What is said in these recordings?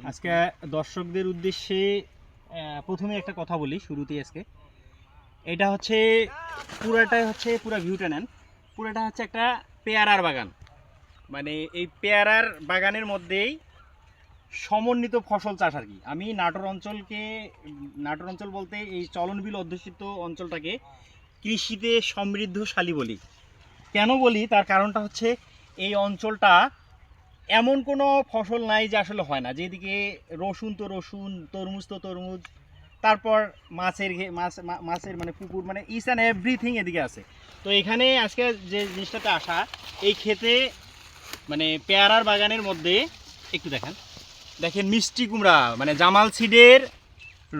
আজকে দর্শকদের উদ্দেশ্যে প্রথমে একটা কথা বলি শুরুতেই। আজকে এটা হচ্ছে পুরাটাই হচ্ছে পুরা ভিউটা নেন, পুরাটা হচ্ছে একটা পেয়ারার বাগান। মানে এই পেয়ারার বাগানের মধ্যেই সমন্বিত ফসল চাষ আর কি। আমি নাটোর অঞ্চল বলতে এই চলনবিল অধ্যুষিত অঞ্চলটাকে কৃষিতে সমৃদ্ধশালী বলি। কেন বলি তার কারণটা হচ্ছে এই অঞ্চলটা এমন কোনো ফসল নাই যে আসলে হয় না। যেদিকে রসুন তো রসুন, তরমুজ তো তরমুজ, তারপর মাছের মানে পুকুর, মানে ইচ অ্যান্ড এভরিথিং এদিকে আছে। তো এখানে আজকে যে জিনিসটাতে আসা, এই ক্ষেতে মানে পেয়ারার বাগানের মধ্যে একটু দেখেন মিষ্টি কুমড়া, মানে জামাল সিডের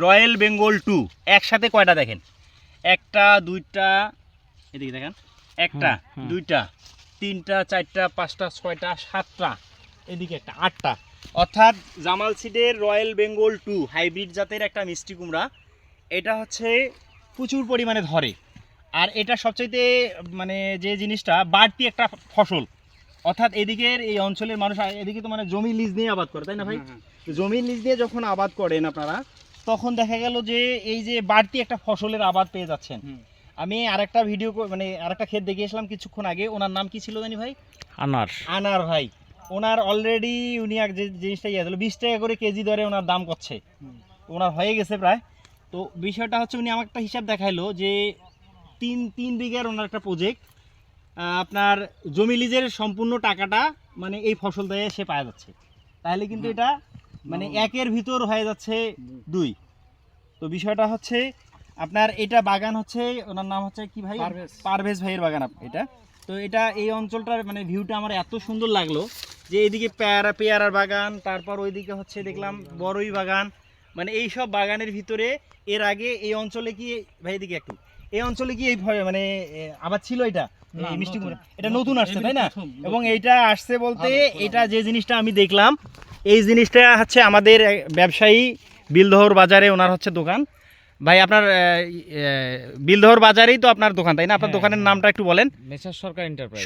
রয়্যাল বেঙ্গল 2 একসাথে কয়টা দেখেন, একটা দুইটা, এদিকে দেখেন একটা দুইটা তিনটা চারটা পাঁচটা ছয়টা সাতটা, এদিকে একটা আটটা। অর্থাৎ জামাল সিডের রয়্যাল বেঙ্গল 2 হাইব্রিড জাতের একটা মিষ্টি কুমড়া। এটা হচ্ছে প্রচুর পরিমাণে ধরে, আর এটা সবচাইতে মানে যে জিনিসটা বাড়তি একটা ফসল। অর্থাৎ এদিকের এই অঞ্চলের মানুষ এদিকে তো মানে জমি লিজ নিয়ে আবাদ করে, তাই না ভাই? জমি লিজ দিয়ে যখন আবাদ করেন আপনারা, তখন দেখা গেল যে এই যে বাড়তি একটা ফসলের আবাদ পেয়ে যাচ্ছেন। আমি আরেকটা ভিডিও মানে আরেকটা ক্ষেত দেখিয়েছিলাম কিছুক্ষণ আগে, ওনার নাম কি ছিল জানি ভাই? আনার ভাই। ওনার অলরেডি উনি যে জিনিসটা ইয়ে 20 টাকা করে কেজি দরে ওনার দাম করছে, ওনার হয়ে গেছে প্রায়। তো বিষয়টা হচ্ছে উনি আমার একটা হিসাব দেখাইলো যে তিন বিঘার ওনার একটা প্রজেক্ট, আপনার জমি লিজের সম্পূর্ণ টাকাটা মানে এই ফসল দিয়ে সে পাওয়া যাচ্ছে। তাহলে কিন্তু এটা মানে একের ভিতর হয়ে যাচ্ছে 2। তো বিষয়টা হচ্ছে আপনার এটা বাগান হচ্ছে, ওনার নাম হচ্ছে কি ভাই? পারভেজ ভাইয়ের বাগান এটা। তো এটা এই অঞ্চলটার মানে ভিউটা আমার এত সুন্দর লাগলো যে এদিকে পেয়ারার বাগান, তারপর ওইদিকে হচ্ছে দেখলাম বড়ই বাগান। মানে এই সব বাগানের ভিতরে এর আগে এই অঞ্চলে কি ভাই, এদিকে একটু, এই অঞ্চলে কি এই মানে আবার ছিল এটা মিষ্টি কুমড়া? এটা নতুন আসছে তাই না? এবং এইটা আসছে বলতে এটা যে জিনিসটা আমি দেখলাম, এই জিনিসটা হচ্ছে আমাদের ব্যবসায়ী বিলদহর বাজারে ওনার হচ্ছে দোকান। ভাই আপনার বিলদহর বাজারেই তো আপনার দোকান, তাই না? আপনার দোকানের নামটা একটু বলেন।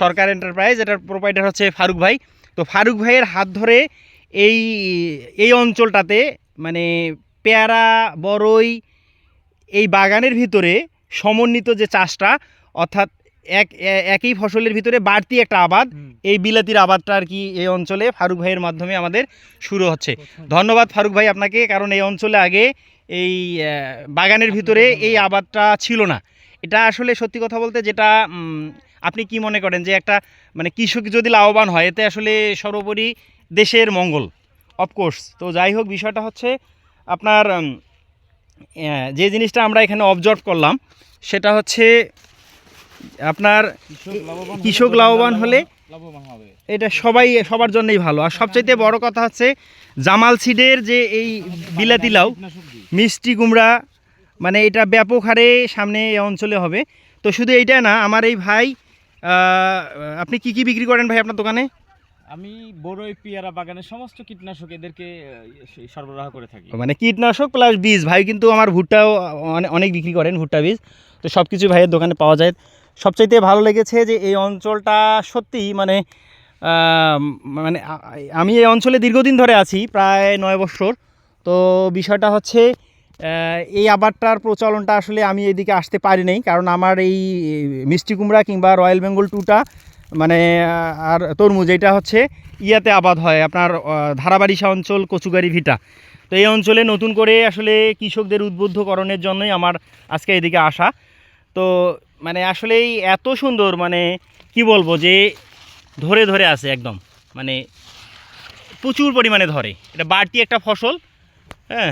সরকার এন্টারপ্রাইজ। এটার প্রোপাইটার হচ্ছে ফারুক ভাই। তো ফারুক ভাইয়ের হাত ধরে এই অঞ্চলটাতে মানে পেয়ারা, বড়ই, এই বাগানের ভিতরে সমন্বিত যে চাষটা, অর্থাৎ একই ফসলের ভিতরে বাড়তি একটা আবাদ, এই বিলাতির আবাদটা আর কি এই অঞ্চলে ফারুক ভাইয়ের মাধ্যমে আমাদের শুরু হচ্ছে। ধন্যবাদ ফারুক ভাই আপনাকে, কারণ এই অঞ্চলে আগে এই বাগানের ভিতরে এই আবাদটা ছিল না। এটা আসলে সত্যি কথা বলতে যেটা আপনি কি মনে করেন যে একটা মানে কৃষক যদি লাভবান হয়, এতে আসলে সর্বোপরি দেশের মঙ্গল, অফকোর্স। তো যাই হোক, বিষয়টা হচ্ছে আপনার যে জিনিসটা আমরা এখানে অবজার্ভ করলাম সেটা হচ্ছে আপনার কৃষক লাভবান হলে এটা সবার জন্যই ভালো। আর সবচাইতে বড় কথা হচ্ছে জামাল সিডের যে এই বিলাতি লাউ, মিষ্টি কুমড়া, মানে এটা ব্যাপক হারে সামনে এই অঞ্চলে হবে। তো শুধু এইটা না, আমার এই ভাই, আপনি কি বিক্রি করেন ভাই আপনার দোকানে? আমি বড়ই, পেয়ারা বাগানের সমস্ত কীটনাশক এদেরকে সরবরাহ করে থাকি। মানে কীটনাশক প্লাস বীজ। ভাই কিন্তু আমার ভুট্টাও অনেক বিক্রি করেন, ভুট্টা বীজ। তো সব কিছু ভাইয়ের দোকানে পাওয়া যায়। সবচাইতে ভালো লেগেছে যে এই অঞ্চলটা সত্যিই মানে মানে আমি এই অঞ্চলে দীর্ঘদিন ধরে আছি, প্রায় 9 বছর। তো বিষয়টা হচ্ছে এই আবারটার প্রচলনটা আসলে আমি এদিকে আসতে পারি নাই, কারণ আমার এই মিষ্টি কুমড়া কিংবা রয়্যাল বেঙ্গল 2টা মানে আর তরমুজ, এটা হচ্ছে ইয়াতে আবাদ হয় আপনার ধারাবাড়িসা অঞ্চল, কচুগাড়ি ভিটা। তো এই অঞ্চলে নতুন করে আসলে কৃষকদের উদ্বুদ্ধকরণের জন্যই আমার আজকে এদিকে আসা। তো মানে আসলেই এত সুন্দর, মানে কি বলবো, যে ধরে আছে একদম, মানে প্রচুর পরিমাণে ধরে। এটা বাড়তি একটা ফসল, হ্যাঁ।